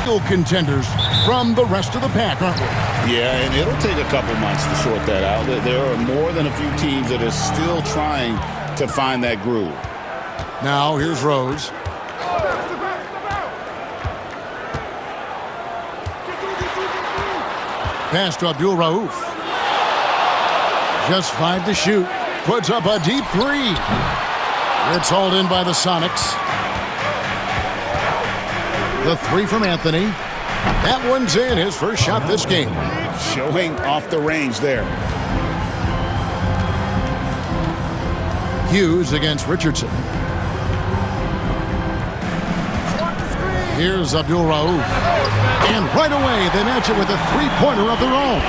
title contenders from the rest of the pack, aren't we? Yeah, and it'll take a couple months to sort that out. There are more than a few teams that are still trying to find that groove. Now here's Rose. Pass to Abdul-Rauf. Just 5 to shoot. Puts up a deep 3. It's hauled in by the Sonics. The 3 from Anthony. That one's in, his first shot this game. Showing off the range there. Hughes against Richardson. Here's Abdul-Rauf. And right away, they match it with a three-pointer of their own.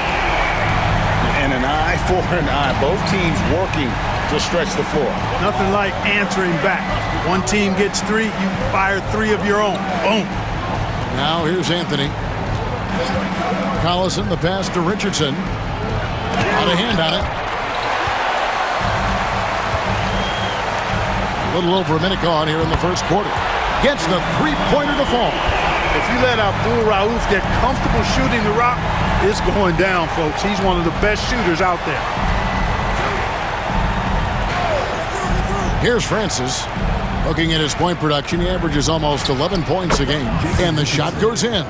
And an eye for an eye. Both teams working to stretch the floor. Nothing like answering back. One team gets 3, you fire 3 of your own. Boom. Now here's Anthony. Collison, the pass to Richardson. Out of hand on it. A little over a minute gone here in the first quarter. Gets the three-pointer to fall. If you let Abdul-Rauf get comfortable shooting the rock, it's going down, folks. He's one of the best shooters out there. Here's Francis. Looking at his point production, he averages almost 11 points a game. And the shot goes in.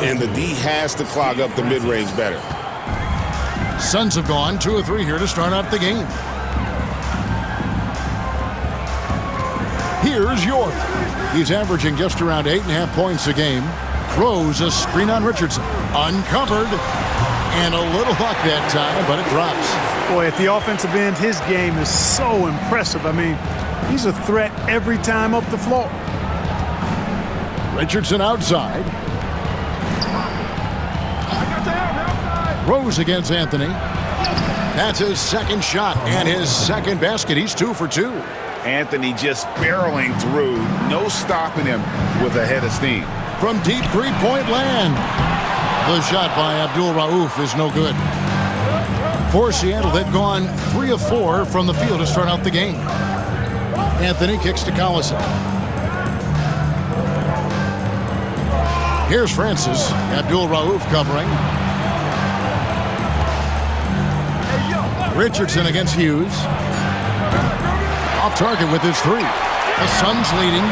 And the D has to clog up the mid-range better. Suns have gone 2 of 3 here to start out the game. Here's York. He's averaging just around 8.5 points a game. Throws a screen on Richardson. Uncovered. And a little luck that time, but it drops. Boy, at the offensive end, his game is so impressive. I mean, he's a threat every time up the floor. Richardson outside. Rose against Anthony. That's his second shot and his second basket. He's 2 for 2. Anthony just barreling through. No stopping him with a head of steam. From deep three-point land. The shot by Abdul-Rauf is no good. For Seattle, they've gone 3 of 4 from the field to start out the game. Anthony kicks to Collison. Here's Francis. Abdul-Rauf covering. Richardson against Hughes. Off target with his 3. The Suns leading.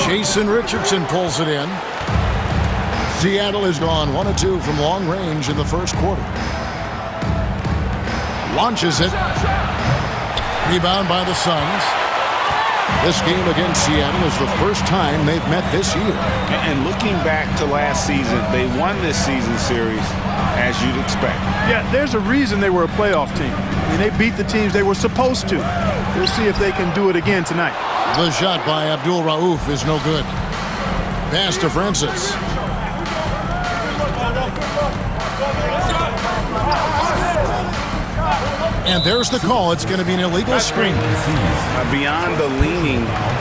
Jason Richardson pulls it in. Seattle has gone 1 of 2 from long range in the first quarter. Launches it. Rebound by the Suns. This game against Seattle is the first time they've met this year. And looking back to last season, they won this season series as you'd expect. Yeah, there's a reason they were a playoff team. I mean, they beat the teams they were supposed to. We'll see if they can do it again tonight. The shot by Abdul-Rauf is no good. Pass to Francis. And there's the call. It's going to be an illegal screen. Beyond the leaning,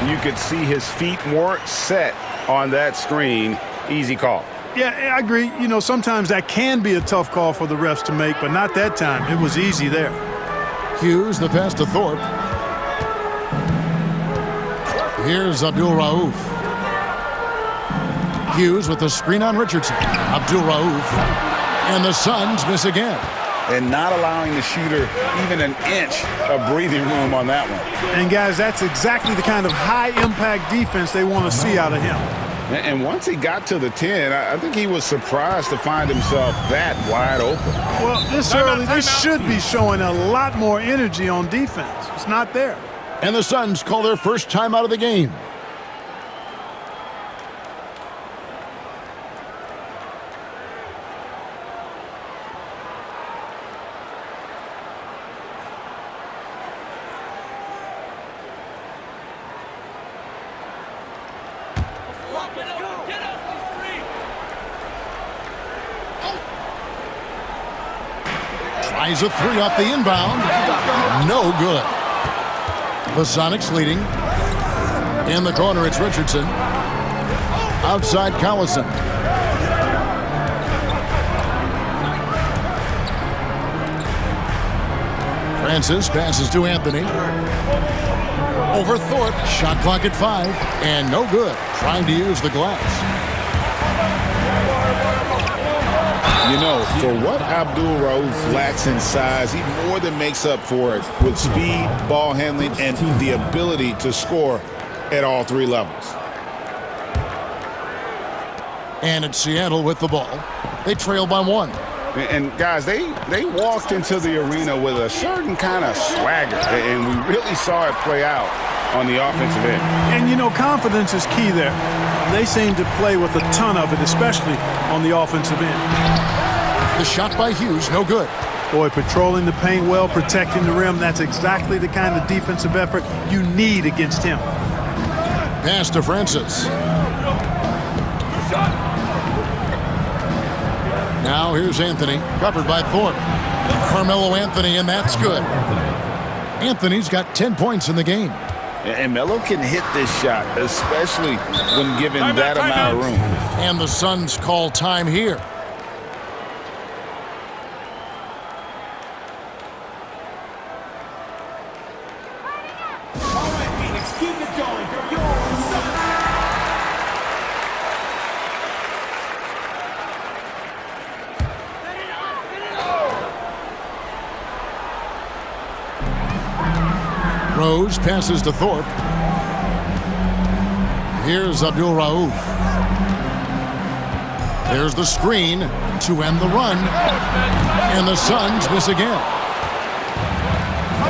you could see his feet weren't set on that screen. Easy call. Yeah, I agree. You know, sometimes that can be a tough call for the refs to make, but not that time. It was easy there. Hughes, the pass to Thorpe. Here's Abdul-Rauf. Hughes with the screen on Richardson. Abdul-Rauf. And the Suns miss again. And not allowing the shooter even an inch of breathing room on that one. And, guys, that's exactly the kind of high-impact defense they want to see out of him. And once he got to the 10, I think he was surprised to find himself that wide open. Well, this early, this should be showing a lot more energy on defense. It's not there. And the Suns call their first time out of the game. Tries a 3 off the inbound. No good. The Sonics leading. In the corner, it's Richardson. Outside, Collison. Francis passes to Anthony. Over Thorpe. Shot clock at 5. And no good. Trying to use the glass. You know, for what Abdul-Rauf lacks in size, he more than makes up for it with speed, ball handling, and the ability to score at all 3 levels. And it's Seattle with the ball. They trail by 1. And guys, they walked into the arena with a certain kind of swagger, and we really saw it play out on the offensive end. And, you know, confidence is key there. They seem to play with a ton of it, especially on the offensive end. The shot by Hughes, no good. Boy, patrolling the paint well, protecting the rim, that's exactly the kind of defensive effort you need against him. Pass to Francis. Now here's Anthony, covered by Thorpe. Carmelo Anthony, and that's good. Anthony's got 10 points in the game. And Melo can hit this shot, especially when given that amount of room. And the Suns call time here. Rose passes to Thorpe. Here's Abdul-Rauf. There's the screen to end the run. And the Suns miss again.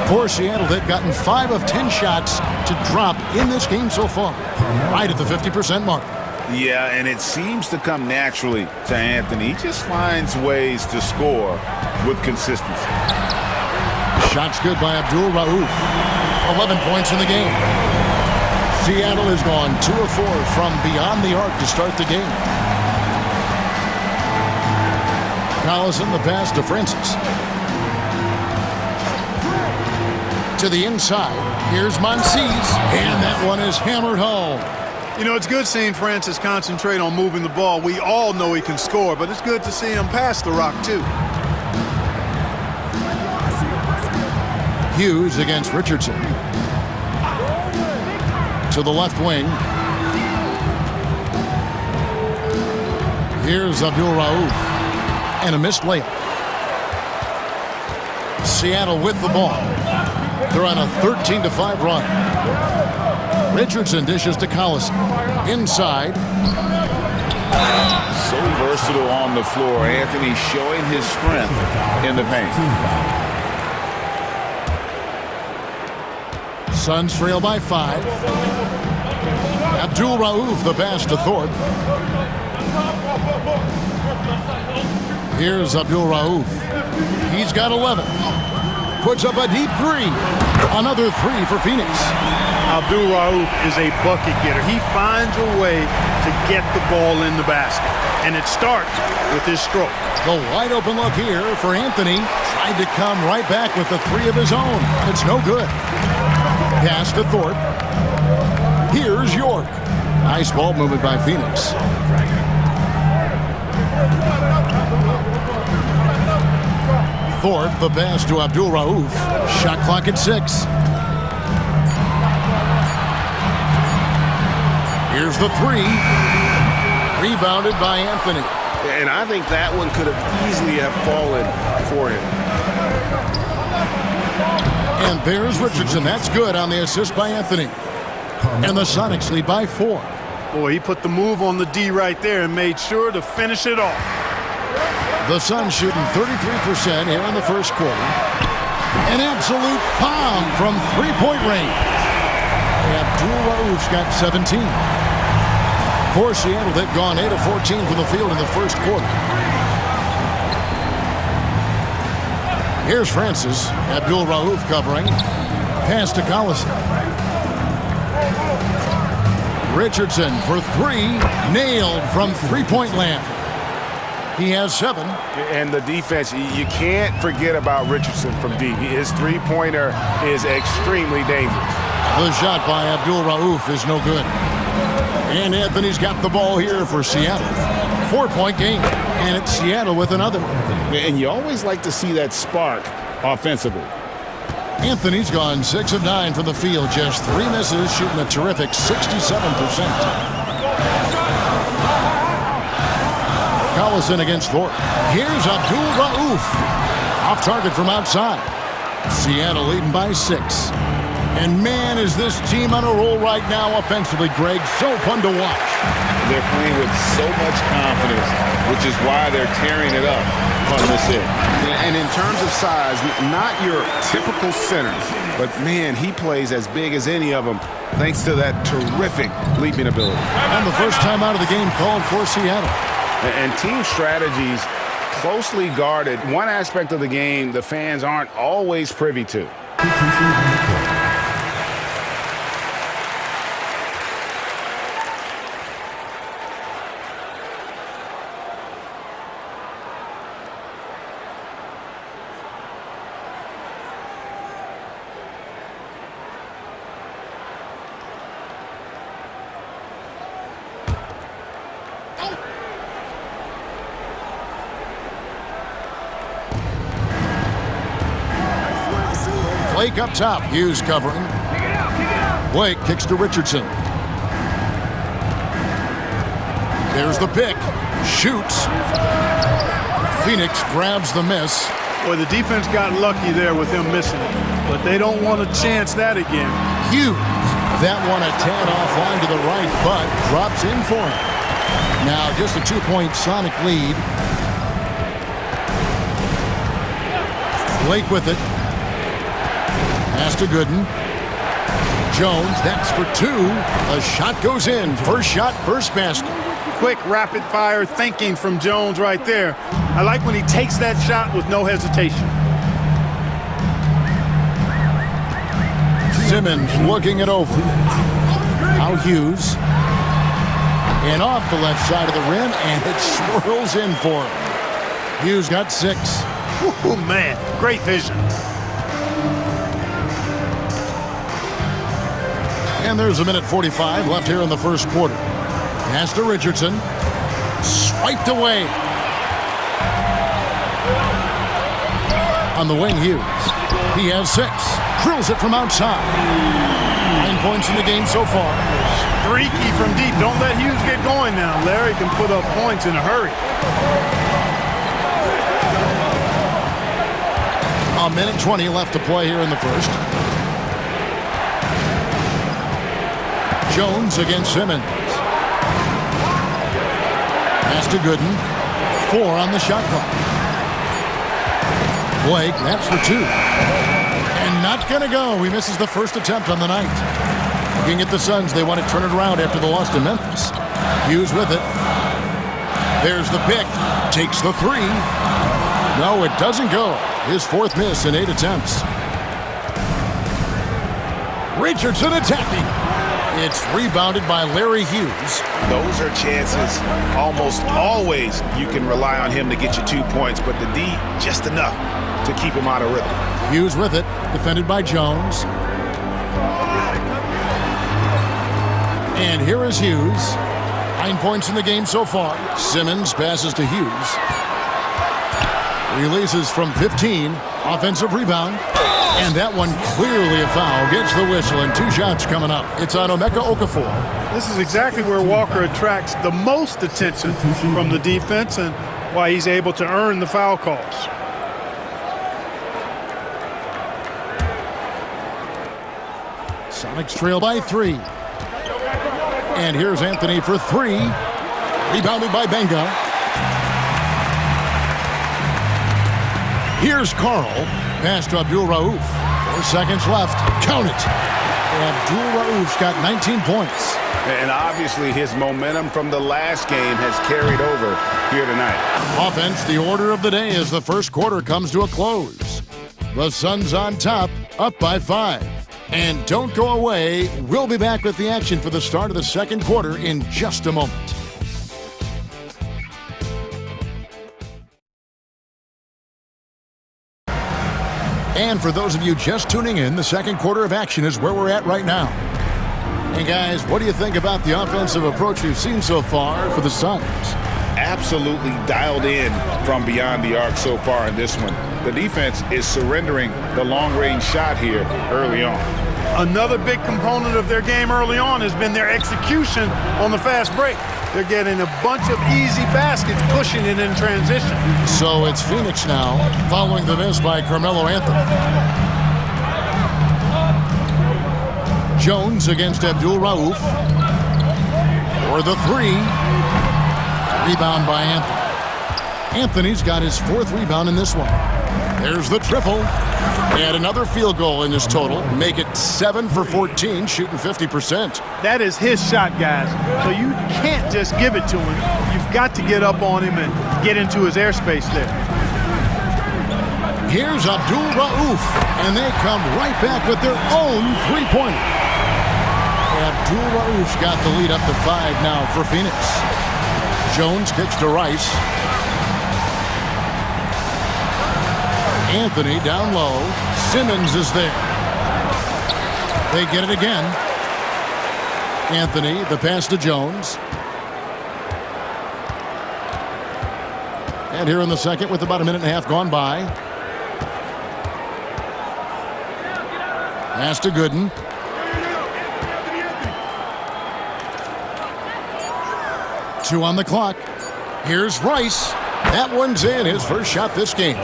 For Seattle, they've gotten 5 of 10 shots to drop in this game so far. Right at the 50% mark. Yeah, and it seems to come naturally to Anthony. He just finds ways to score with consistency. Shots good by Abdul-Rauf. 11 points in the game. Seattle has gone 2 of 4 from beyond the arc to start the game. Collison, the pass to Francis. To the inside. Here's Monsees. And that one is hammered home. You know, it's good seeing Francis concentrate on moving the ball. We all know he can score, but it's good to see him pass the rock, too. Hughes against Richardson. To the left wing. Here's Abdul-Rauf. And a missed layup. Seattle with the ball. They're on a 13-5 run. Richardson dishes to Collison. Inside. So versatile on the floor. Anthony showing his strength in the paint. Suns trail by 5. Abdul-Rauf, the pass to Thorpe. Here's Abdul-Rauf. He's got 11. Puts up a deep 3. Another 3 for Phoenix. Abdul-Rauf is a bucket getter. He finds a way to get the ball in the basket. And it starts with his stroke. The wide open look here for Anthony. Tried to come right back with the 3 of his own. It's no good. Pass to Thorpe. Here's York. Nice ball movement by Phoenix. Thorpe, the pass to Abdul-Rauf. Shot clock at 6. Here's the 3. Rebounded by Anthony. And I think that one could have easily have fallen for him. And there's Richardson. That's good on the assist by Anthony. And the Sonics lead by 4. Boy, he put the move on the D right there and made sure to finish it off. The Suns shooting 33% here in the first quarter. An absolute bomb from three-point range. Abdul-Rauf's got 17. For Seattle, they've gone 8 of 14 from the field in the first quarter. Here's Francis. Abdul-Rauf covering. Pass to Collison. Richardson for 3. Nailed from three-point land. He has 7. And the defense, you can't forget about Richardson from deep. His three-pointer is extremely dangerous. The shot by Abdul-Rauf is no good. And Anthony's got the ball here for Seattle. 4-point game. And it's Seattle with another. And you always like to see that spark offensively. Anthony's gone 6 of 9 from the field, just 3 misses, shooting a terrific 67%. Collison against Thorpe. Here's Abdul-Rauf. Off target from outside. Seattle leading by 6. And man, is this team on a roll right now offensively, Greg. So fun to watch. They're playing with so much confidence, which is why they're tearing it up on this end. And in terms of size, not your typical center, but man, he plays as big as any of them thanks to that terrific leaping ability. And the first time out of the game called for Seattle. And team strategies closely guarded. One aspect of the game the fans aren't always privy to. Blake up top. Hughes covering. Blake kicks to Richardson. There's the pick. Shoots. Phoenix grabs the miss. Well, the defense got lucky there with him missing it, but they don't want to chance that again. Hughes. That one a tad offline to the right, but drops in for him. Now just a 2-point Sonic lead. Blake with it. Pass to Gooden. Jones, that's for 2. A shot goes in. First shot, first basket. Quick, rapid-fire thinking from Jones right there. I like when he takes that shot with no hesitation. Simmons looking it over. Now Hughes. And off the left side of the rim, and it swirls in for him. Hughes got 6. Oh, man, great vision. And there's a minute 45 left here in the first quarter. Pass to Richardson. Swiped away. On the wing, Hughes. He has 6. Drills it from outside. 9 points in the game so far. Streaky from deep. Don't let Hughes get going now. Larry can put up points in a hurry. A minute 20 left to play here in the first. Jones against Simmons. Pass to Gooden. 4 on the shot clock. Blake, that's for 2. And not going to go. He misses the first attempt on the night. Looking at the Suns, they want to turn it around after the loss to Memphis. Hughes with it. There's the pick. Takes the 3. No, it doesn't go. His 4th miss in 8 attempts. Richardson attacking. It's rebounded by Larry Hughes. Those are chances almost always you can rely on him to get you 2 points, but the D just enough to keep him out of rhythm. Hughes with it, defended by Jones. And here is Hughes. 9 points in the game so far. Simmons passes to Hughes. Releases from 15. Offensive rebound. And that one clearly a foul. Gets the whistle, and 2 shots coming up. It's on Emeka Okafor. This is exactly where Walker attracts the most attention from the defense and why he's able to earn the foul calls. Sonics trail by 3. And here's Anthony for 3. Rebounded by Benga. Here's Carl. Pass to Abdul-Rauf. 4 seconds left. Count it. Abdul-Rauf's got 19 points. And obviously his momentum from the last game has carried over here tonight. Offense, the order of the day as the first quarter comes to a close. The Suns on top, up by 5. And don't go away. We'll be back with the action for the start of the second quarter in just a moment. And for those of you just tuning in, the second quarter of action is where we're at right now. And guys, what do you think about the offensive approach we've seen so far for the Suns? absolutely dialed in from beyond the arc so far in this one. The defense is surrendering the long-range shot here early on. Another big component of their game early on has been their execution on the fast break. They're getting a bunch of easy baskets, pushing it in transition. So it's Phoenix now, following the miss by Carmelo Anthony. Jones against Abdul-Rauf. For the three. Rebound by Anthony. Anthony's got his fourth rebound in this one. There's the triple. And another field goal in this total. Make it 7 for 14, shooting 50%. That is his shot, guys. So you can't just give it to him. You've got to get up on him and get into his airspace there. Here's Abdul-Rauf, and they come right back with their own three-pointer. Abdul-Rauf's got the lead up to 5 now for Phoenix. Jones kicks to Rice. Anthony down low. Simmons is there. They get it again. Anthony, the pass to Jones. And here in the second with about a minute and a half gone by. Pass to Gooden. Two on the clock. Here's Rice. That one's in, his first shot this game.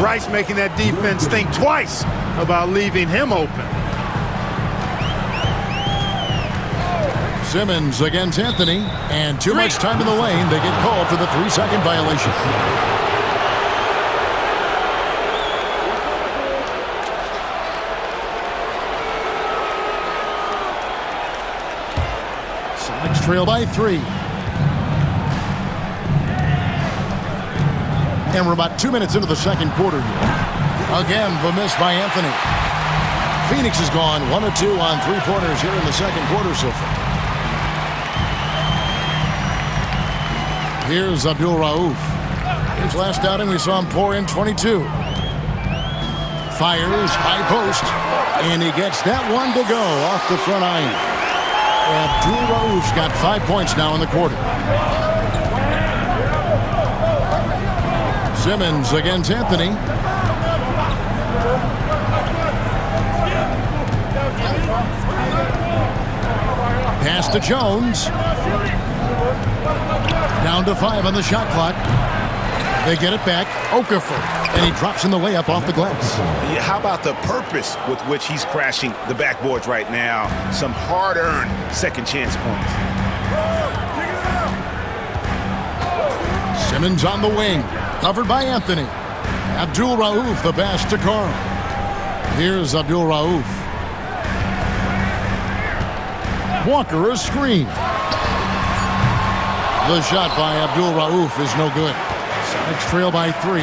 Rice making that defense think twice about leaving him open. Simmons against Anthony, and too much time in the lane. They get called for the 3-second violation. Sonics trail by 3. And we're about 2 minutes into the second quarter here. Again, the miss by Anthony. Phoenix has gone 1 of 2 on three-pointers here in the second quarter so far. Here's Abdul-Rauf. His last outing, we saw him pour in 22. Fires, high post, and he gets that one to go off the front iron. Abdul-Rauf's got 5 points now in the quarter. Simmons against Anthony. Pass to Jones. Down to 5 on the shot clock. They get it back. Okafor. And he drops in the layup off the glass. Yeah, how about the purpose with which he's crashing the backboards right now? Some hard-earned second chance points. Simmons on the wing. Covered by Anthony. Abdul-Rauf, the pass to Carl. Here's Abdul-Rauf. Walker, a screen. The shot by Abdul-Rauf is no good. Sonics trail by 3.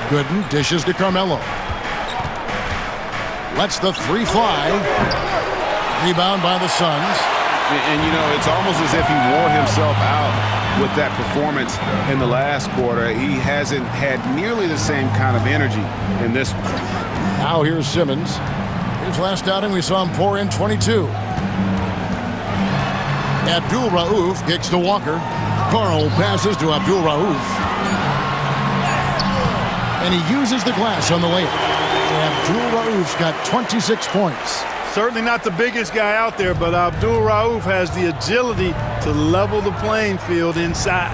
Gooden dishes to Carmelo. Lets the 3 fly. Rebound by the Suns. And you know, it's almost as if he wore himself out with that performance in the last quarter. He hasn't had nearly the same kind of energy in this one. Now here's Simmons. His last outing, we saw him pour in 22. Abdul-Rauf kicks to Walker. Carl passes to Abdul-Rauf. And he uses the glass on the layup. Abdul-Rauf's got 26 points. Certainly not the biggest guy out there, but Abdul-Rauf has the agility to level the playing field inside.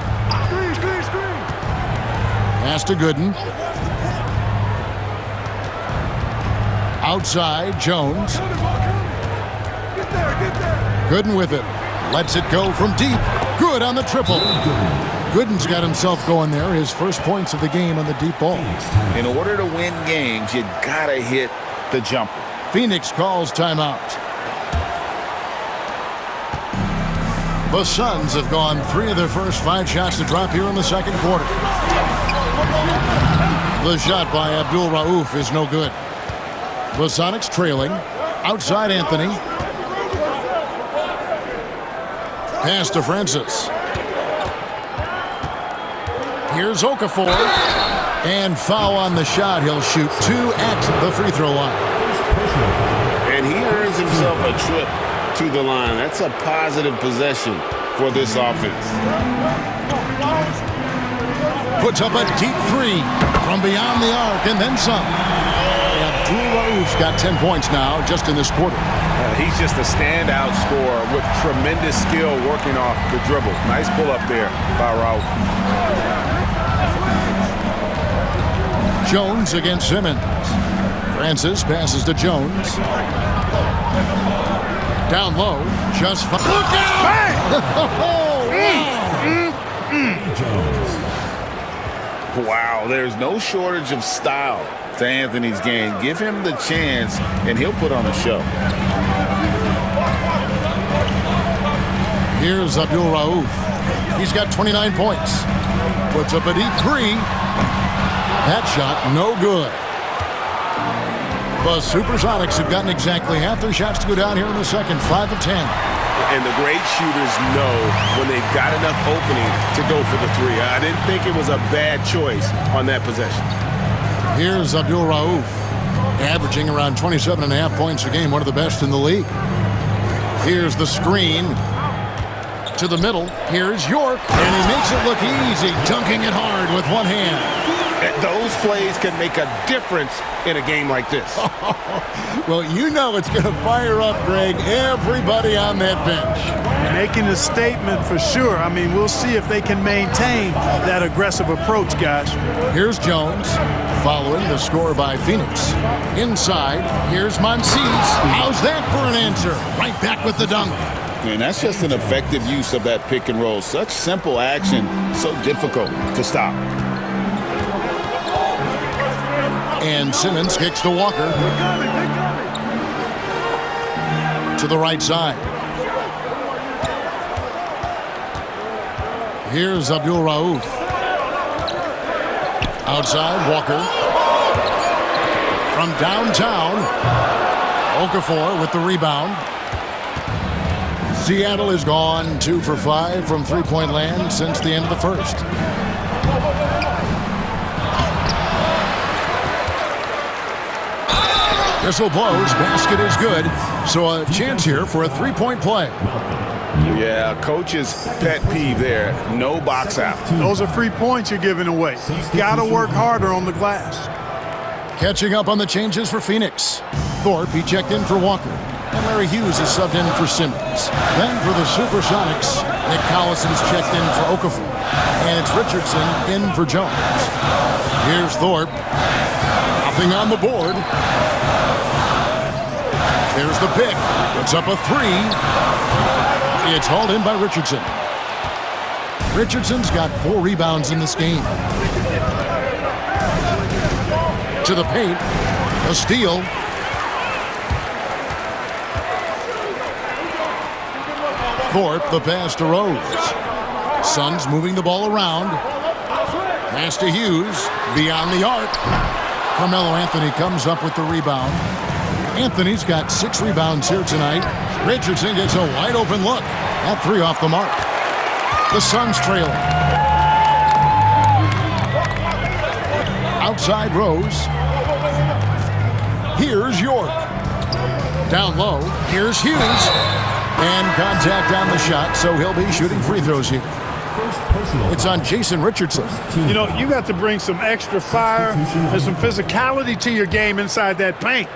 Pass to Gooden. Outside, Jones. Gooden with it. Lets it go from deep. Good on the triple. Gooden's got himself going there. His first points of the game on the deep ball. In order to win games, you gotta hit the jumper. Phoenix calls timeout. The Suns have gone 3 of their first 5 shots to drop here in the second quarter. The shot by Abdul-Rauf is no good. The Sonics trailing. Outside Anthony. Pass to Francis. Here's Okafor. And foul on the shot. He'll shoot 2 at the free throw line. And he earns himself a trip to the line. That's a positive possession for this offense. Puts up a deep three from beyond the arc and then some. Abdul-Rauf's got 10 points now just in this quarter. He's just a standout scorer with tremendous skill working off the dribble. Nice pull up there by Rauf. Jones against Simmons. Francis passes to Jones. Down low, just look out! Wow, there's no shortage of style to Anthony's game. Give him the chance, and he'll put on a show. Here's Abdul-Rauf. He's got 29 points. Puts up a deep three. That shot, no good. The Supersonics have gotten exactly half their shots to go down here in the second, 5 of 10. And the great shooters know when they've got enough opening to go for the three. I didn't think it was a bad choice on that possession. Here's Abdul-Rauf, averaging around 27.5 points a game, one of the best in the league. Here's the screen to the middle. Here's York, and he makes it look easy, dunking it hard with one hand. Those plays can make a difference in a game like this. Well, you know it's going to fire up, Greg, everybody on that bench. Making a statement for sure. I mean, we'll see if they can maintain that aggressive approach, guys. Here's Jones, following the score by Phoenix. Inside, here's Monsees. How's that for an answer? Right back with the dunk. And that's just an effective use of that pick and roll. Such simple action, so difficult to stop. And Simmons kicks to Walker. To the right side. Here's Abdul-Rauf. Outside, Walker. From downtown, Okafor with the rebound. Seattle has gone 2 for 5 from three-point land since the end of the first. Whistle blows, basket is good, so a chance here for a three-point play. Yeah, coach's pet peeve there, no box out. Those are free points you're giving away. You got to work harder on the glass. Catching up on the changes for Phoenix. Thorpe, he checked in for Walker. And Larry Hughes is subbed in for Simmons. Then for the Supersonics, Nick Collison's checked in for Okafor. And it's Richardson in for Jones. Here's Thorpe. Nothing on the board. There's the pick. Puts up a three. It's hauled in by Richardson. Richardson's got 4 rebounds in this game. To the paint. A steal. Thorpe, the pass to Rose. Suns moving the ball around. Pass to Hughes. Beyond the arc. Carmelo Anthony comes up with the rebound. Anthony's got 6 rebounds here tonight. Richardson gets a wide open look. That 3 off the mark. The Suns trailing. Outside Rose. Here's York. Down low. Here's Hughes. And contact on the shot, so he'll be shooting free throws here. It's on Jason Richardson. You know, you got to bring some extra fire and some physicality to your game inside that paint.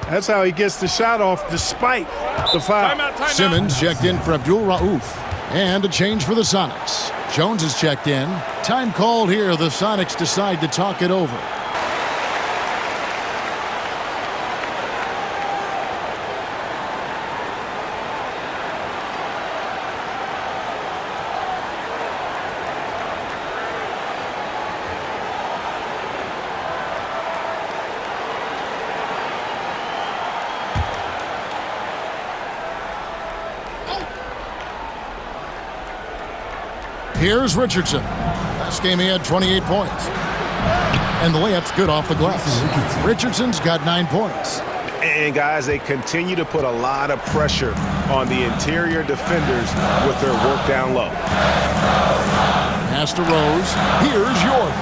That's how he gets the shot off despite the foul. Simmons checked in for Abdul-Rauf. And a change for the Sonics. Jones is checked in. Time called here. The Sonics decide to talk it over. Here's Richardson. Last game he had 28 points. And the layup's good off the glass. Richardson's got 9 points. And guys, they continue to put a lot of pressure on the interior defenders with their work down low. Pass to Rose. Here's York.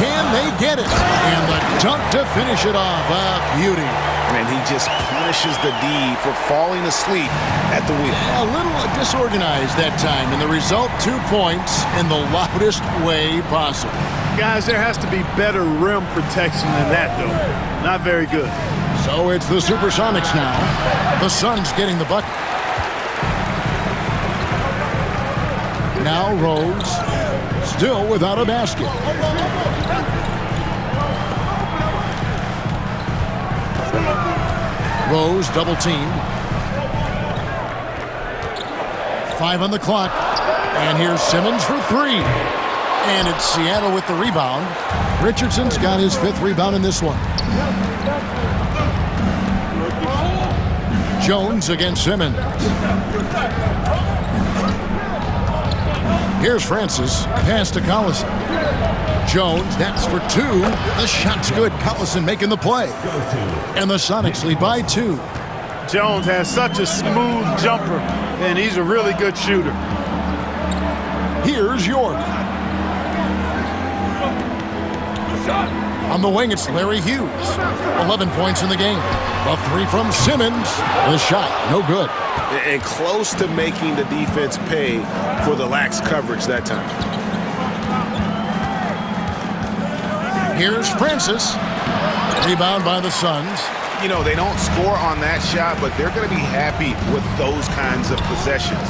Can they get it? And the dunk to finish it off. A beauty. And he just punishes the D for falling asleep at the wheel. A little disorganized that time, and the result, 2 points in the loudest way possible. Guys, there has to be better rim protection than that, though. Not very good. So it's the Supersonics now. The Suns getting the bucket. Now Rose, still without a basket. Rose double teamed. 5 on the clock. And here's Simmons for 3. And it's Seattle with the rebound. Richardson's got his 5th rebound in this one. Jones against Simmons. Here's Francis. Pass to Collison. Jones, that's for 2. The shot's good. Collison making the play. And the Sonics lead by 2. Jones has such a smooth jumper, and he's a really good shooter. Here's York. On the wing, it's Larry Hughes. 11 points in the game. A 3 from Simmons. The shot, no good. And close to making the defense pay for the lax coverage that time. Here's Francis. Rebound by the Suns. You know, they don't score on that shot, but they're going to be happy with those kinds of possessions.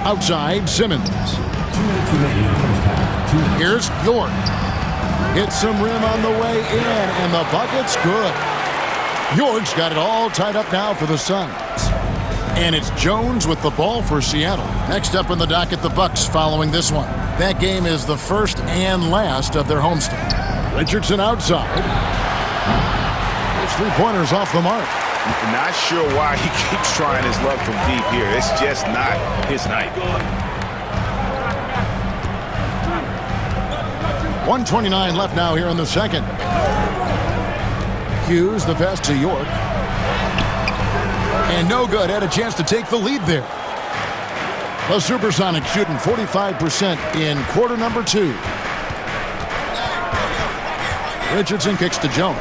Outside, Simmons. Here's York. Hits some rim on the way in, and the bucket's good. York's got it all tied up now for the Suns. And it's Jones with the ball for Seattle. Next up in the docket, the Bucks following this one. That game is the first and last of their homestand. Richardson outside. His 3-pointers off the mark. Not sure why he keeps trying his luck from deep here. It's just not his night. 1:29 left now here in the second. Hughes, the pass to York. And no good. Had a chance to take the lead there. The Supersonics shooting 45% in quarter number 2. Richardson kicks to Jones.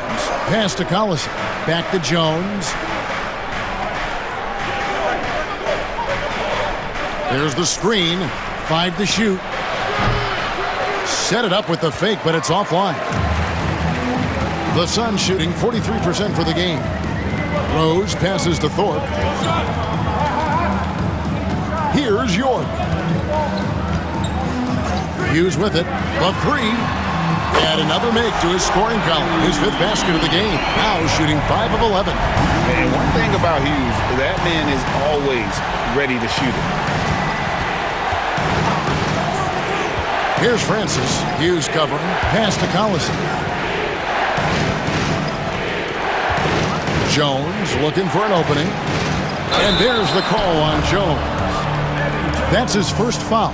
Pass to Collison. Back to Jones. There's the screen. 5 to shoot. Set it up with the fake, but it's offline. The Suns shooting 43% for the game. Rose passes to Thorpe. Here's York. Hughes with it. The 3. And another make to his scoring column. His 5th basket of the game. Now shooting 5 of 11. And one thing about Hughes, that man is always ready to shoot it. Here's Francis. Hughes covering. Pass to Collison. Jones looking for an opening. And there's the call on Jones. That's his first foul.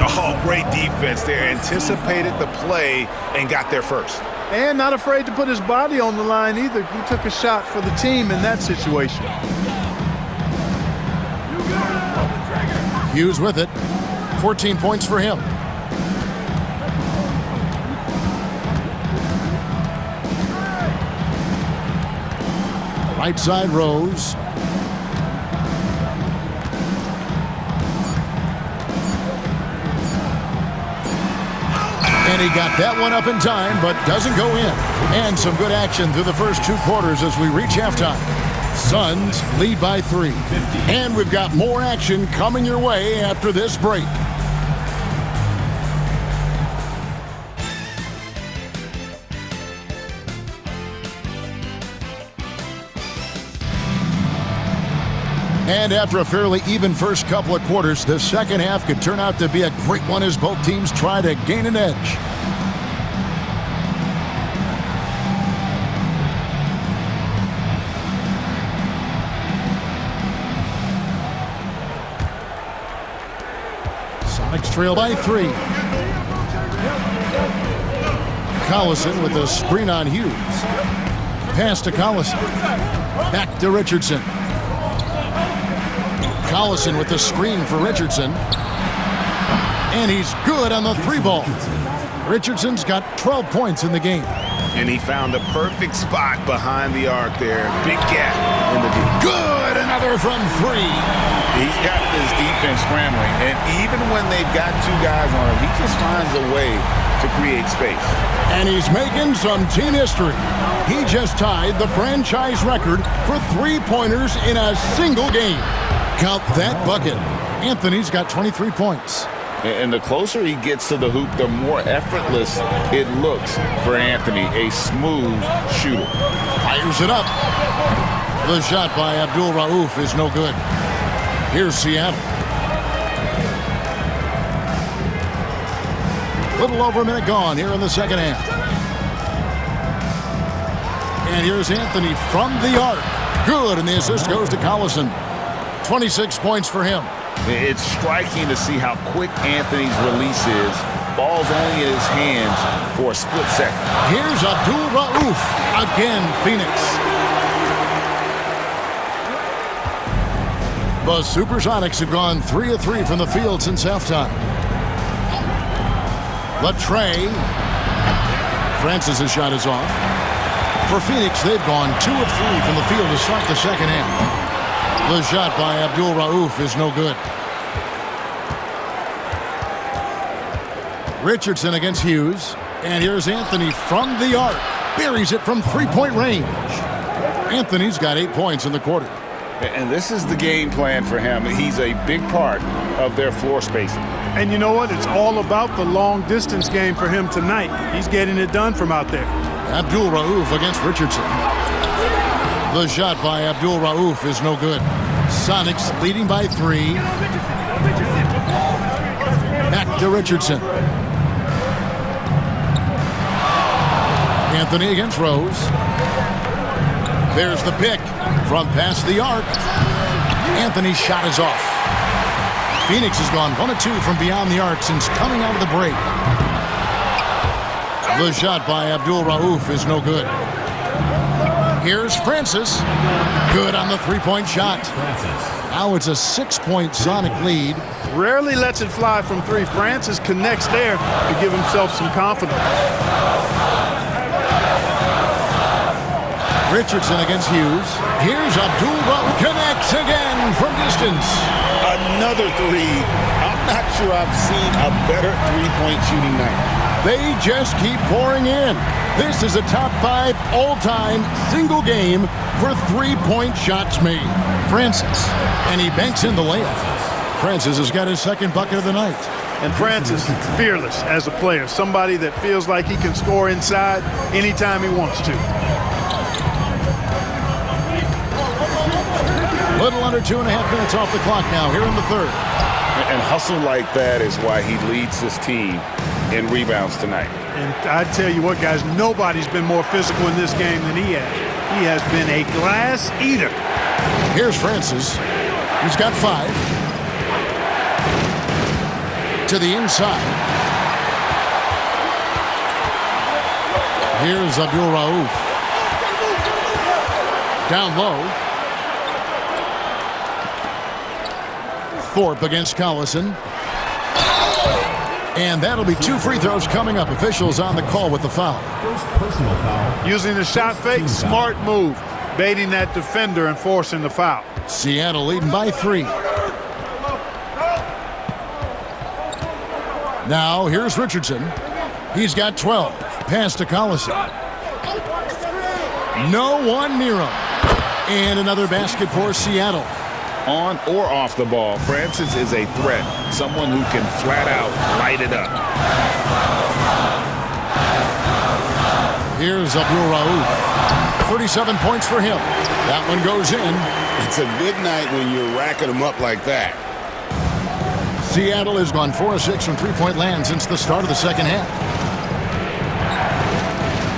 Oh, great defense there. Anticipated the play and got there first. And not afraid to put his body on the line either. He took a shot for the team in that situation. Hughes with it. 14 points for him. Right side, Rose. And he got that one up in time, but doesn't go in. And some good action through the first 2 quarters as we reach halftime. Suns lead by 3. And we've got more action coming your way after this break. And after a fairly even first couple of quarters, the second half could turn out to be a great one as both teams try to gain an edge. Sonics trail by 3. Collison with a screen on Hughes. Pass to Collison. Back to Richardson. Collison with the screen for Richardson. And he's good on the 3 ball. Richardson's got 12 points in the game. And he found the perfect spot behind the arc there. Big gap in the deep. Good, another from three. He's got this defense scrambling, and even when they've got two guys on him, he just finds a way to create space. And he's making some team history. He just tied the franchise record for three-pointers in a single game. Count that bucket. Anthony's got 23 points. And the closer he gets to the hoop, the more effortless it looks for Anthony, a smooth shooter. Fires it up. The shot by Abdul-Rauf is no good. Here's Seattle. Little over a minute gone here in the second half. And here's Anthony from the arc. Good, and the assist goes to Collison. 26 points for him. It's striking to see how quick Anthony's release is. Ball's only in his hands for a split second. Here's Abdul-Rauf. Again, Phoenix. The Supersonics have gone 3 of 3 from the field since halftime. Latrey. Francis' shot is off. For Phoenix, they've gone 2 of 3 from the field to start the second half. The shot by Abdul-Rauf is no good. Richardson against Hughes. And here's Anthony from the arc. Buries it from three-point range. Anthony's got 8 points in the quarter. And this is the game plan for him. He's a big part of their floor spacing. And you know what? It's all about the long-distance game for him tonight. He's getting it done from out there. Abdul-Rauf against Richardson. The shot by Abdul-Rauf is no good. Sonics leading by 3. Back to Richardson. Anthony against Rose. There's the pick from past the arc. Anthony's shot is off. Phoenix has gone 1 of 2 from beyond the arc since coming out of the break. The shot by Abdul-Rauf is no good. Here's Francis. Good on the three-point shot. Now it's a 6-point Sonic lead. Rarely lets it fly from 3. Francis connects there to give himself some confidence. Richardson against Hughes. Here's Abdul-Rauf. Connects again from distance. Another 3. I'm not sure I've seen a better three-point shooting night. They just keep pouring in. This is a top 5 all-time single game for three-point shots made. Francis, and he banks in the layup. Francis has got his second bucket of the night. And Francis, fearless as a player. Somebody that feels like he can score inside anytime he wants to. Little under 2.5 minutes off the clock now here in the third. And hustle like that is why he leads his team in rebounds tonight. And I tell you what, guys, nobody's been more physical in this game than he has. He has been a glass eater. Here's Francis. He's got 5. To the inside. Here's Abdul-Rauf. Down low. Thorpe against Collison. And that'll be 2 free throws coming up. Officials on the call with the foul. First personal foul. Using the shot fake, smart move. Baiting that defender and forcing the foul. Seattle leading by 3. Now here's Richardson. He's got 12. Pass to Collison. No one near him. And another basket for Seattle. On or off the ball, Francis is a threat. Someone who can flat out light it up. Here's Abdul-Rauf. 37 points for him. That one goes in. It's a good night when you're racking them up like that. Seattle has gone 4 of 6 from three-point land since the start of the second half.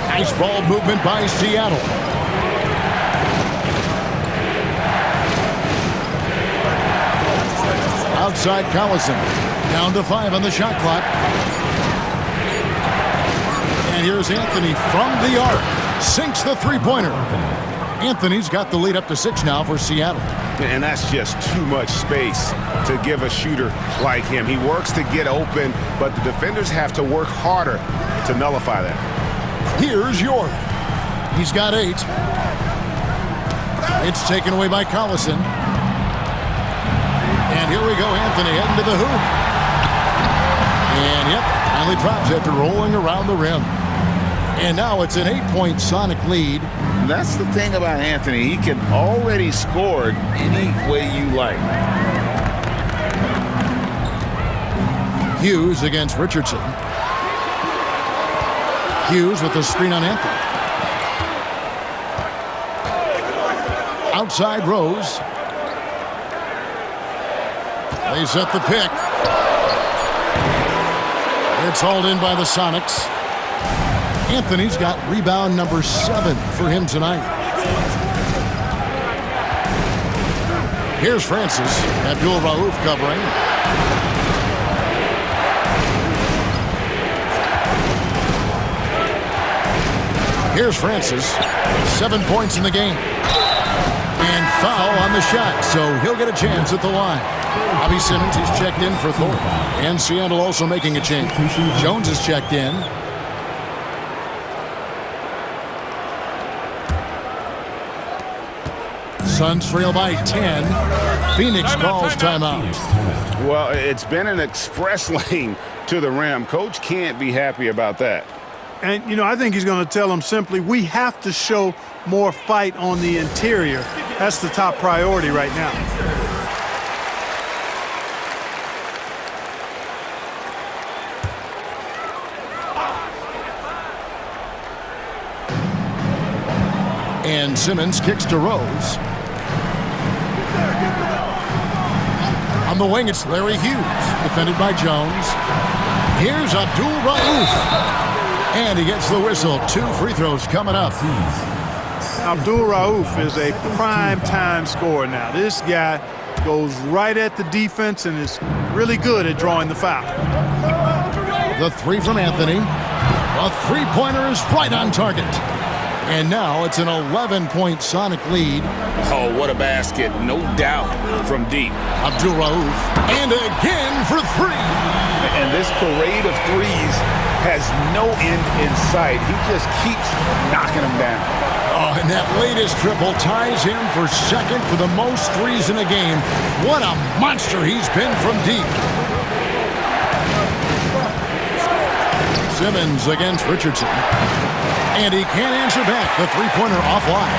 Nice ball movement by Seattle. Outside Collison. Down to 5 on the shot clock. And here's Anthony from the arc. Sinks the three-pointer. Anthony's got the lead up to 6 now for Seattle. And that's just too much space to give a shooter like him. He works to get open, but the defenders have to work harder to nullify that. Here's York. He's got 8. It's taken away by Collison. And here we go, Anthony heading to the hoop. And, yep, finally drops after rolling around the rim. And now it's an 8-point Sonic lead. That's the thing about Anthony. He can already score any way you like. Hughes against Richardson. Hughes with the screen on Anthony. Outside Rose. They set the pick. It's hauled in by the Sonics. Anthony's got rebound number 7 for him tonight. Here's Francis. Abdul-Rauf covering. Here's Francis. 7 points in the game. And foul on the shot, so he'll get a chance at the line. Bobby Simmons, he's checked in for Thorpe. And Seattle also making a change. Jones is checked in. Suns trail by 10. Phoenix calls timeout. Well, it's been an express lane to the rim. Coach can't be happy about that. And, you know, I think he's going to tell them simply, we have to show more fight on the interior. That's the top priority right now. And Simmons kicks to Rose. On the wing, it's Larry Hughes, defended by Jones. Here's Abdul-Rauf. And he gets the whistle. 2 free throws coming up. Abdul-Rauf is a prime-time scorer now. This guy goes right at the defense and is really good at drawing the foul. The 3 from Anthony. A three-pointer is right on target. And now it's an 11-point Sonic lead. Oh, what a basket. No doubt from deep. Abdul-Rauf. And again for 3. And this parade of threes has no end in sight. He just keeps knocking them down. Oh, and that latest triple ties him for second for the most threes in a game. What a monster he's been from deep. Simmons against Richardson. And he can't answer back. The three-pointer offline.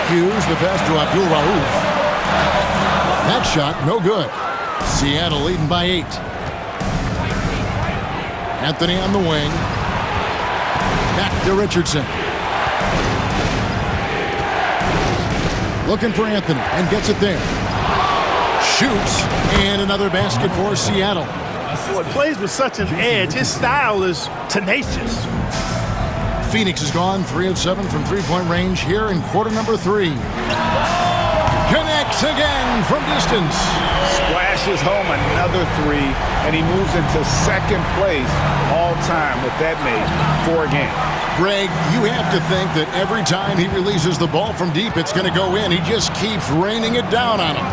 Hughes the pass to Abdul-Rauf. That shot, no good. Seattle leading by 8. Anthony on the wing. Back to Richardson. Looking for Anthony and gets it there. Shoots, and another basket for Seattle. Well, he plays with such an edge. His style is tenacious. Phoenix has gone 3 of 7 from three-point range here in quarter number 3. Connects again from distance. Splashes home another 3, and he moves into second place all time with that made for a game. Greg, you have to think that every time he releases the ball from deep, it's going to go in. He just keeps raining it down on him.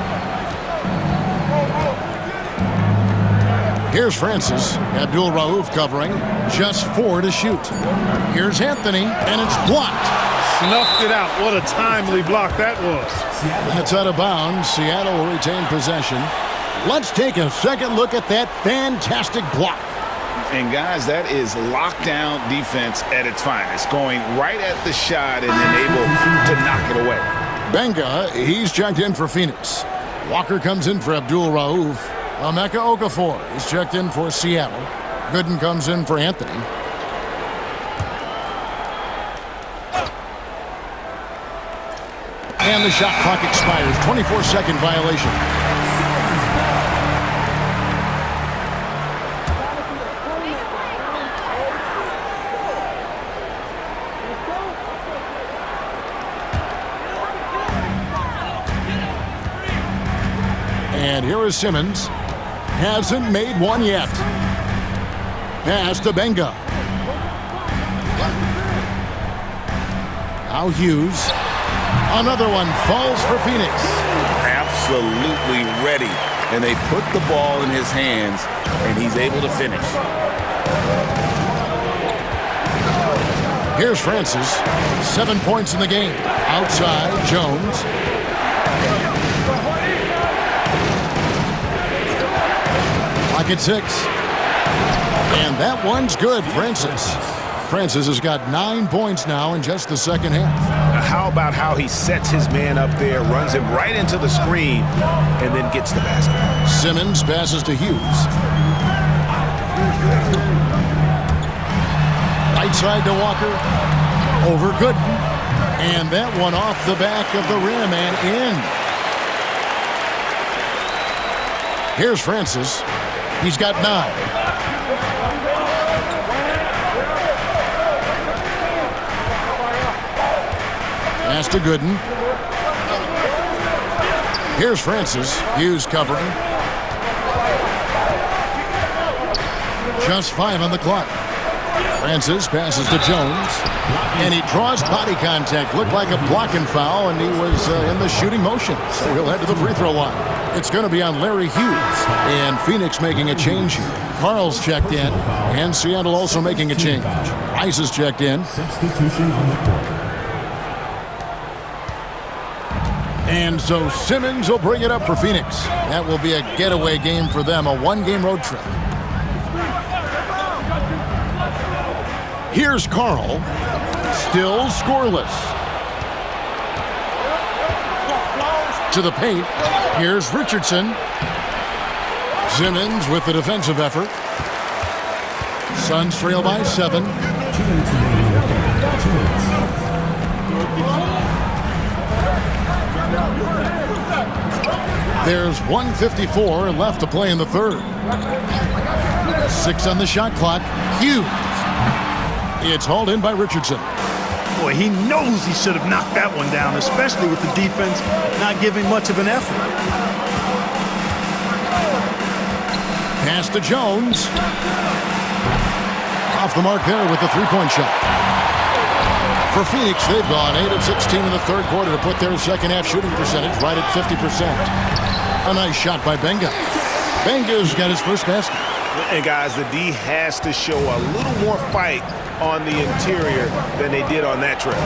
Here's Francis. Abdul-Rauf covering. Just 4 to shoot. Here's Anthony, and it's blocked. Snuffed it out. What a timely block that was. That's out of bounds. Seattle will retain possession. Let's take a second look at that fantastic block. And, guys, that is lockdown defense at its finest, going right at the shot and then able to knock it away. Benga, he's checked in for Phoenix. Walker comes in for Abdul-Rauf. Emeka Okafor is checked in for Seattle. Gooden comes in for Anthony. And the shot clock expires. 24-second violation. And here is Simmons. Hasn't made one yet. Pass to Benga. Now Hughes. Another one falls for Phoenix. Absolutely ready. And they put the ball in his hands, and he's able to finish. Here's Francis. 7 points in the game. Outside, Jones. Clock at 6. And that one's good, Francis. Francis has got 9 points now in just the second half. How about how he sets his man up there, runs him right into the screen, and then gets the basket. Simmons passes to Hughes. Right side to Walker. Over Gooden. And that one off the back of the rim and in. Here's Francis. He's got 9. Pass to Gooden. Here's Francis. Hughes covering. Just 5 on the clock. Francis passes to Jones. And he draws body contact. Looked like a blocking foul, and he was in the shooting motion. So he'll head to the free throw line. It's going to be on Larry Hughes. And Phoenix making a change here. Carl's checked in. And Seattle also making a change. Rice is checked in. Substitution on the court. And so Simmons will bring it up for Phoenix. That will be a getaway game for them, a 1-game road trip. Here's Carl, still scoreless. To the paint, here's Richardson. Simmons with the defensive effort. Suns trail by 7. 2 minutes remaining in the third. 2 minutes. There's 1:54 left to play in the third. 6 on the shot clock. Hughes. It's hauled in by Richardson. Boy, he knows he should have knocked that one down, especially with the defense not giving much of an effort. Pass to Jones. Off the mark there with the three-point shot. For Phoenix, they've gone 8 of 16 in the third quarter to put their second-half shooting percentage right at 50%. A nice shot by Benga. Benga's got his first basket. And guys, the D has to show a little more fight on the interior than they did on that trip.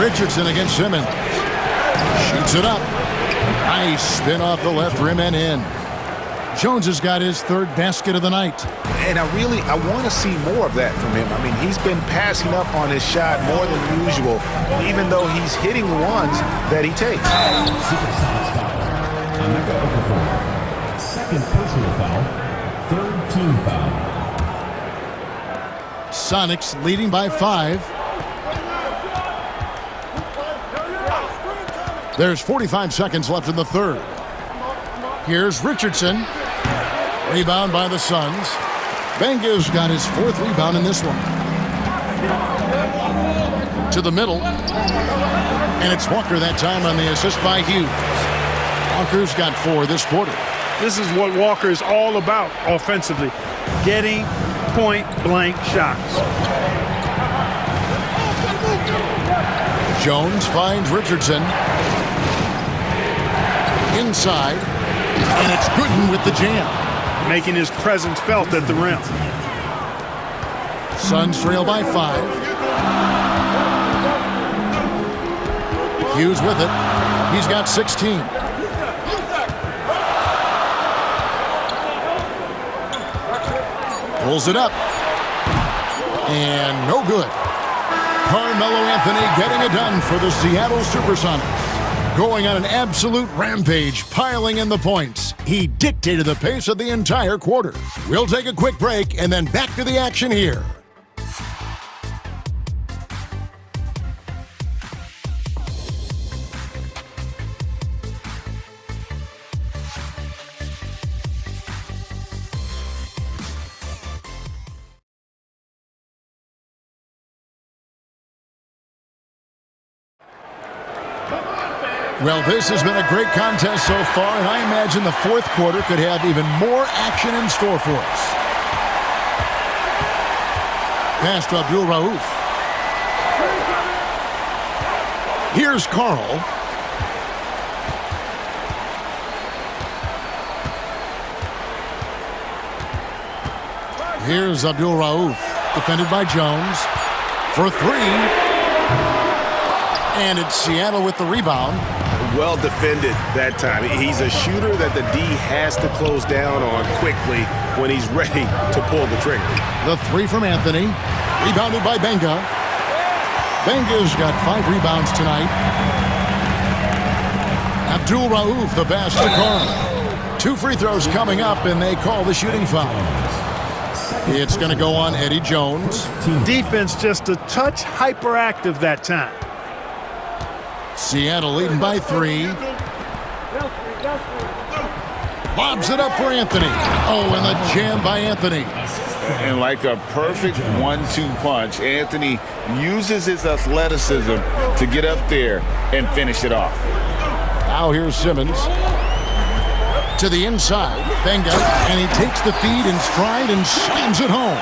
Richardson against Simmons. Shoots it up. Nice spin off the left rim and in. Jones has got his third basket of the night. And I want to see more of that from him. I mean, he's been passing up on his shot more than usual, even though he's hitting the ones that he takes. Super Sonics foul. Emeka Okafor. Second personal foul. Third team foul. Sonics leading by 5. There's 45 seconds left in the third. Here's Richardson. Rebound by the Suns. Benga's got his 4th rebound in this one. To the middle. And it's Walker that time on the assist by Hughes. Walker's got 4 this quarter. This is what Walker is all about offensively, getting point-blank shots. Jones finds Richardson. Inside. And it's Gooden with the jam. Making his presence felt at the rim. Suns trail by 5. Hughes with it. He's got 16. Pulls it up. And no good. Carmelo Anthony getting it done for the Seattle Supersonics. Going on an absolute rampage, piling in the points. He dictated the pace of the entire quarter. We'll take a quick break and then back to the action here. Well, this has been a great contest so far, and I imagine the fourth quarter could have even more action in store for us. Pass to Abdul-Rauf. Here's Carl. Here's Abdul-Rauf, defended by Jones. For three. And it's Seattle with the rebound. Well defended that time. He's a shooter that the D has to close down on quickly when he's ready to pull the trigger. The three from Anthony. Rebounded by Benga. Benga's got 5 rebounds tonight. Abdul-Rauf, the pass to Carl. 2 free throws coming up, and they call the shooting foul. It's going to go on Eddie Jones. Defense just a touch hyperactive that time. Seattle leading by 3. Lobs it up for Anthony. Oh, and the jam by Anthony. And like a perfect 1-2 punch, Anthony uses his athleticism to get up there and finish it off. Now here's Simmons. To the inside. Benga. And he takes the feed in stride and slams it home.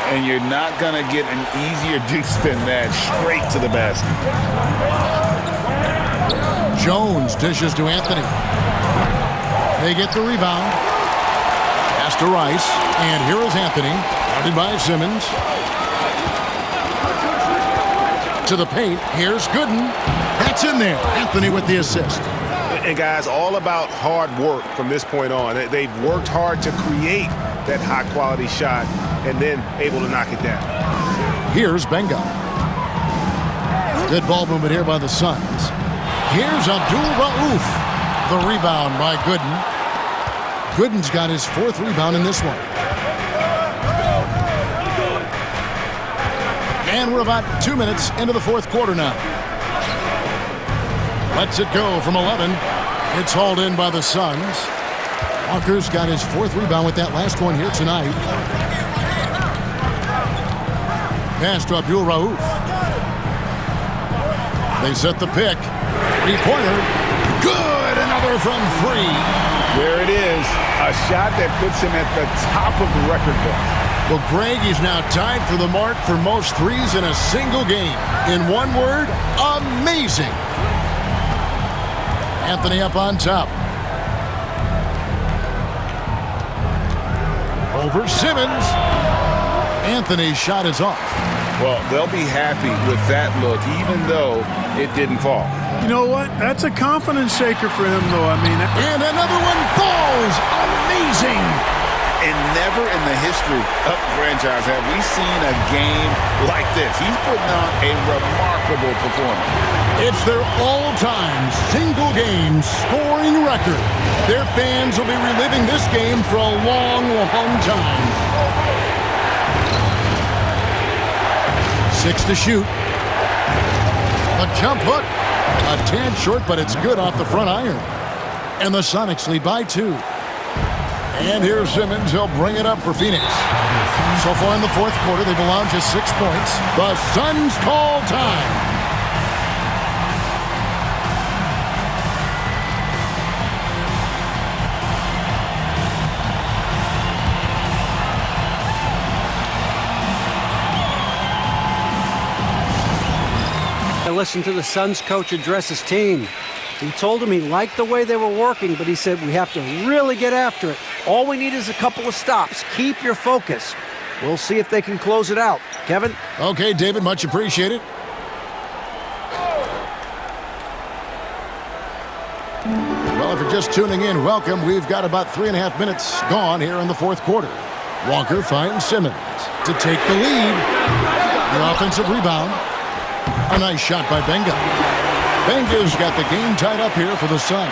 And you're not going to get an easier deuce than that, straight to the basket. Jones dishes to Anthony. They get the rebound. Pass to Rice. And here is Anthony. Guarded by Simmons. To the paint. Here's Gooden. That's in there. Anthony with the assist. And guys, all about hard work from this point on. They've worked hard to create that high-quality shot and then able to knock it down. Here's Benga. Good ball movement here by the Suns. Here's Abdul-Rauf. The rebound by Gooden. Gooden's got his 4th rebound in this one. And we're about 2 minutes into the 4th quarter now. Lets it go from 11. It's hauled in by the Suns. Walker's got his 4th rebound with that last one here tonight. Pass to Abdul-Rauf. They set the pick. 3-pointer. Good! Another from 3. There it is. A shot that puts him at the top of the record book. Well, Greg is now tied for the mark for most threes in a single game. In one word, amazing. Anthony up on top. Over Simmons. Anthony's shot is off. Well, they'll be happy with that look, even though it didn't fall. You know what? That's a confidence shaker for him, though. I mean, and another one falls. Amazing. And never in the history of the franchise have we seen a game like this. He's putting on a remarkable performance. It's their all-time single-game scoring record. Their fans will be reliving this game for a long, long time. 6 to shoot. A jump hook. A tad short, but it's good off the front iron. And the Sonics lead by 2. And here's Simmons. He'll bring it up for Phoenix. So far in the 4th quarter, they've allowed just 6 points. The Suns call time. I listened to the Suns coach address his team. He told him he liked the way they were working, but he said we have to really get after it. All we need is a couple of stops. Keep your focus. We'll see if they can close it out. Kevin? Okay, David, much appreciated. Well, if you're just tuning in, welcome. We've got about 3.5 minutes gone here in the 4th quarter. Walker finds Simmons to take the lead. The offensive rebound. A nice shot by Benga. Benga's got the game tied up here for the Suns.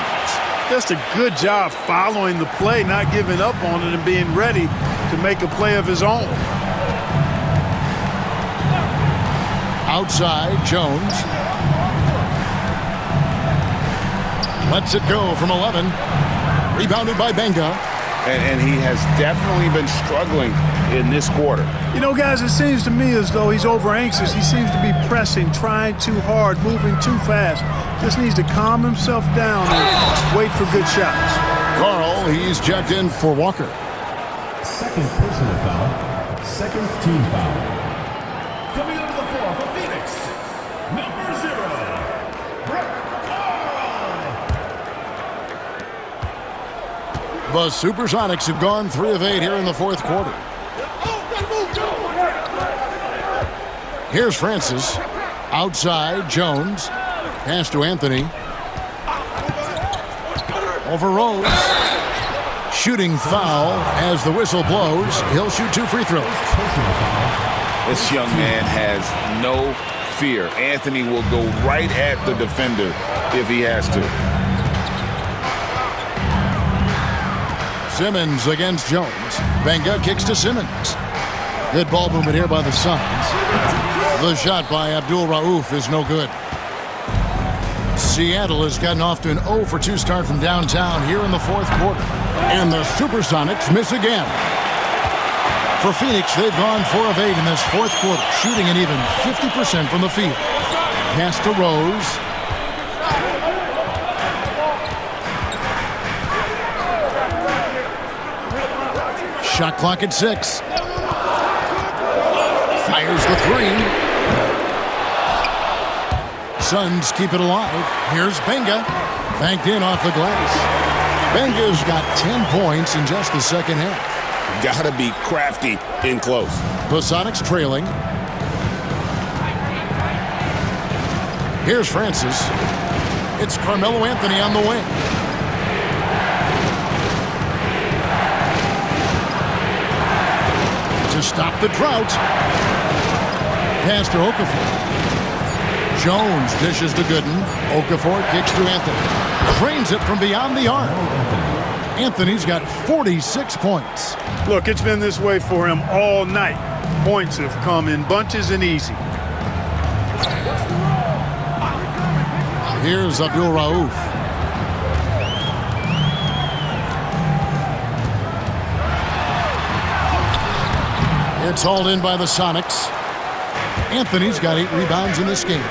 just a good job following the play, not giving up on it and being ready to make a play of his own. Outside, Jones. Lets it go from 11. Rebounded by Benga. And he has definitely been struggling in this quarter. You know, guys, it seems to me as though he's over anxious. He seems to be pressing, trying too hard, moving too fast. Just needs to calm himself down and wait for good shots. Carl, he's checked in for Walker. Second personal foul. Second team foul. Coming onto the floor for Phoenix, number 0, The Supersonics have gone 3 of 8 here in the fourth quarter. Here's Francis. Outside, Jones. Pass to Anthony. Over Rose. Shooting foul as the whistle blows. He'll shoot 2 free throws. This young man has no fear. Anthony will go right at the defender if he has to. Simmons against Jones. Benga kicks to Simmons. Good ball movement here by the Suns. The shot by Abdul-Rauf is no good. Seattle has gotten off to an 0 for 2 start from downtown here in the 4th quarter. And the Supersonics miss again. For Phoenix, they've gone 4 of 8 in this 4th quarter, shooting an even 50% from the field. Pass to Rose. Shot clock at 6. Fires the 3. Suns keep it alive. Here's Benga. Banked in off the glass. Benga's got 10 points in just the second half. Gotta be crafty in close. The Sonics trailing. Here's Francis. It's Carmelo Anthony on the wing. To stop the drought. Pass to Okafor. Jones dishes to Gooden. Okafor kicks to Anthony. Trains it from beyond the arc. Anthony's got 46 points. Look, it's been this way for him all night. Points have come in bunches and easy. Here's Abdul-Rauf. It's hauled in by the Sonics. Anthony's got 8 rebounds in this game.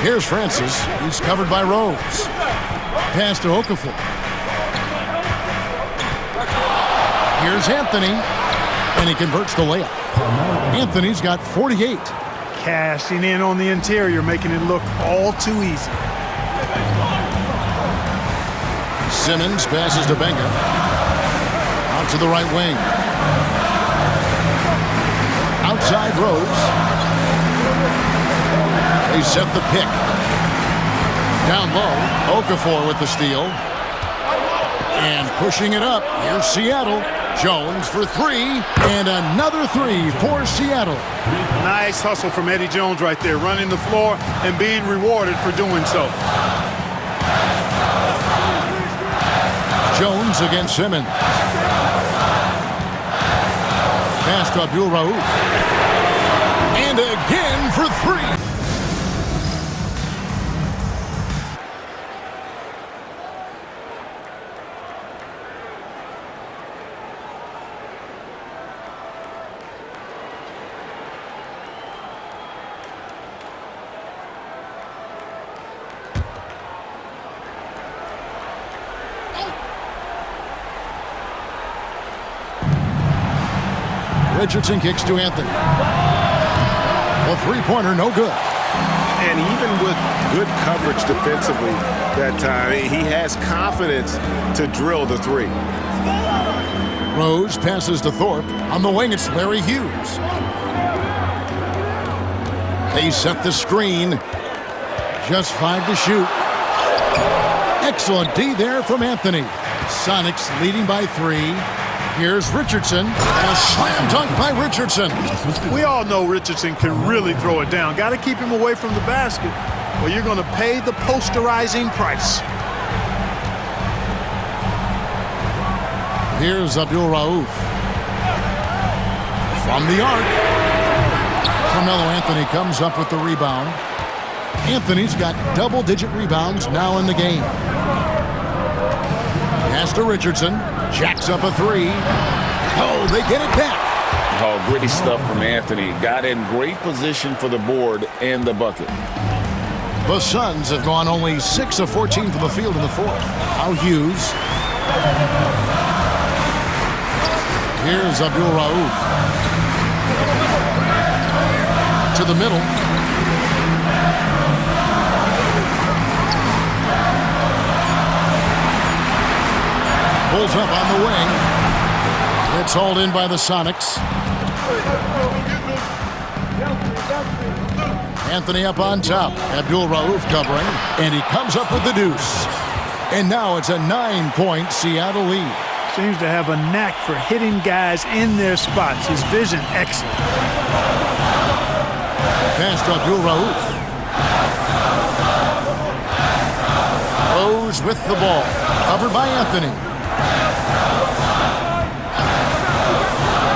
Here's Francis. He's covered by Rose. Pass to Okafor. Here's Anthony. And he converts the layup. Anthony's got 48. Cashing in on the interior, making it look all too easy. Simmons passes to Benga. Out to the right wing. Outside Rose. They set the pick. Down low, Okafor with the steal. And pushing it up, here's Seattle. Jones for 3, and another 3 for Seattle. Nice hustle from Eddie Jones right there, running the floor and being rewarded for doing so. Jones against Simmons. Pass to Abdul-Rauf. And again for 3. Richardson kicks to Anthony. A 3-pointer, no good. And even with good coverage defensively that time, he has confidence to drill the 3. Rose passes to Thorpe. On the wing, it's Larry Hughes. They set the screen. Just 5 to shoot. Excellent D there from Anthony. Sonics leading by 3. Here's Richardson, and a slam dunk by Richardson. We all know Richardson can really throw it down. Got to keep him away from the basket, or you're going to pay the posterizing price. Here's Abdul-Rauf. From the arc. Carmelo Anthony comes up with the rebound. Anthony's got double-digit rebounds now in the game. Pass to Richardson. Jacks up a 3. Oh, they get it back. Oh, gritty stuff from Anthony. Got in great position for the board and the bucket. The Suns have gone only 6 of 14 from the field in the 4th. Now Hughes. Here's Abdul-Rauf. To the middle. Pulls up on the wing. It's hauled in by the Sonics. Anthony up on top. Abdul-Rauf covering, and he comes up with the deuce. And now it's a 9-point Seattle lead. Seems to have a knack for hitting guys in their spots. His vision excellent. Pass to Abdul-Rauf. Rose with the ball. Covered by Anthony.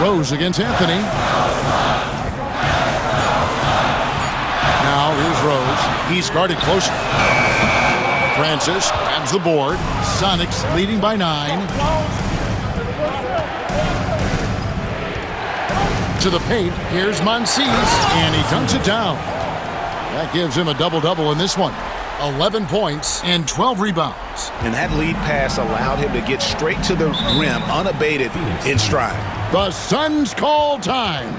Rose against Anthony. Now here's Rose. He's guarded close. Francis grabs the board. Sonics leading by 9. To the paint. Here's Monsees, and he dunks it down. That gives him a double-double in this one. 11 points and 12 rebounds. And that lead pass allowed him to get straight to the rim unabated in stride. The Suns call time.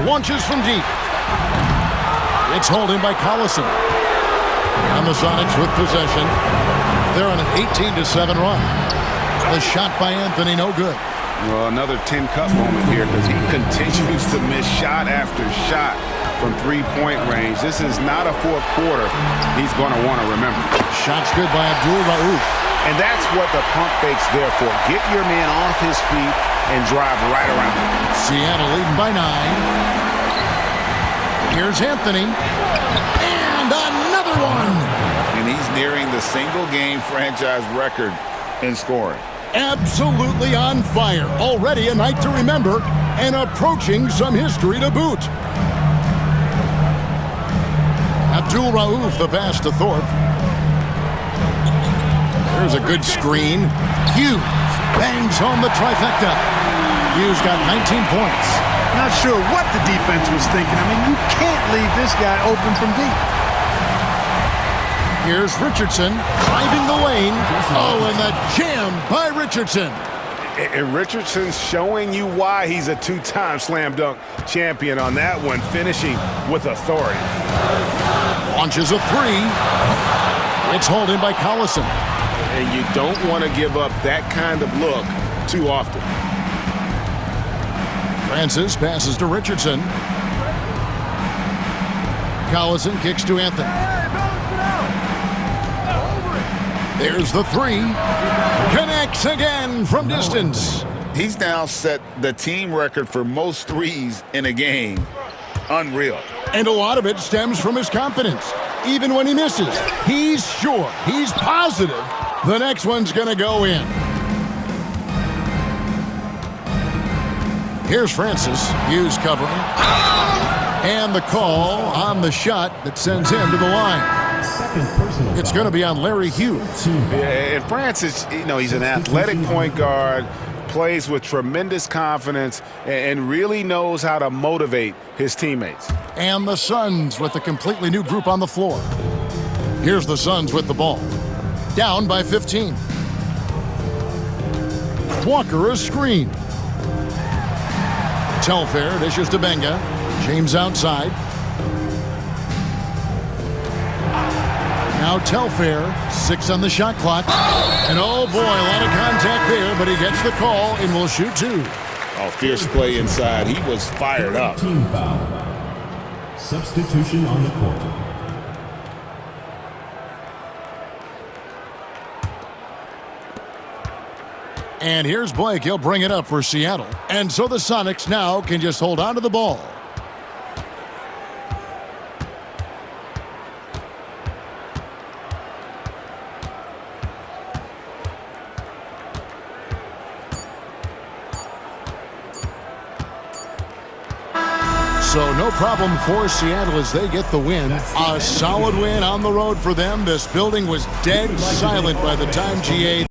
Launches from deep. It's holding by Collison. And the Sonics with possession. They're on an 18-7 run. The shot by Anthony, no good. Well, another 10-cup moment here because he continues to miss shot after shot from three-point range. This is not a fourth quarter he's going to want to remember. Shot's good by Abdul-Rauf. And that's what the pump fake's there for. Get your man off his feet and drive right around him. Seattle leading by 9. Here's Anthony. And another one. And he's nearing the single-game franchise record in scoring. Absolutely on fire. Already a night to remember and approaching some history to boot. Abdul-Rauf, the pass to Thorpe. There's a good screen. Hughes bangs home the trifecta. Hughes got 19 points. Not sure what the defense was thinking. I mean, you can't leave this guy open from deep. Here's Richardson driving the lane. Oh, and the jam by Richardson. And Richardson's showing you why he's a two-time slam dunk champion on that one, finishing with authority. Launches a 3. It's holding by Collison. And you don't want to give up that kind of look too often. Francis passes to Richardson. Collison kicks to Anthony. There's the 3. Connects again from distance. He's now set the team record for most threes in a game. Unreal. And a lot of it stems from his confidence. Even when he misses, he's sure, he's positive the next one's going to go in. Here's Francis. Hughes covering. And the call on the shot that sends him to the line. It's going to be on Larry Hughes. Yeah, and Francis, you know, he's an athletic point guard, plays with tremendous confidence, and really knows how to motivate his teammates. And the Suns with a completely new group on the floor. Here's the Suns with the ball. Down by 15. Walker a screen. Telfair dishes to Benga. James outside. Now Telfair, 6 on the shot clock. And oh boy, a lot of contact there, but he gets the call and will shoot 2. Oh, fierce play inside. He was fired up. Team foul. Substitution on the court. And here's Blake. He'll bring it up for Seattle. And so the Sonics now can just hold on to the ball. So no problem for Seattle as they get the win. A solid win on the road for them. This building was dead silent by the time GA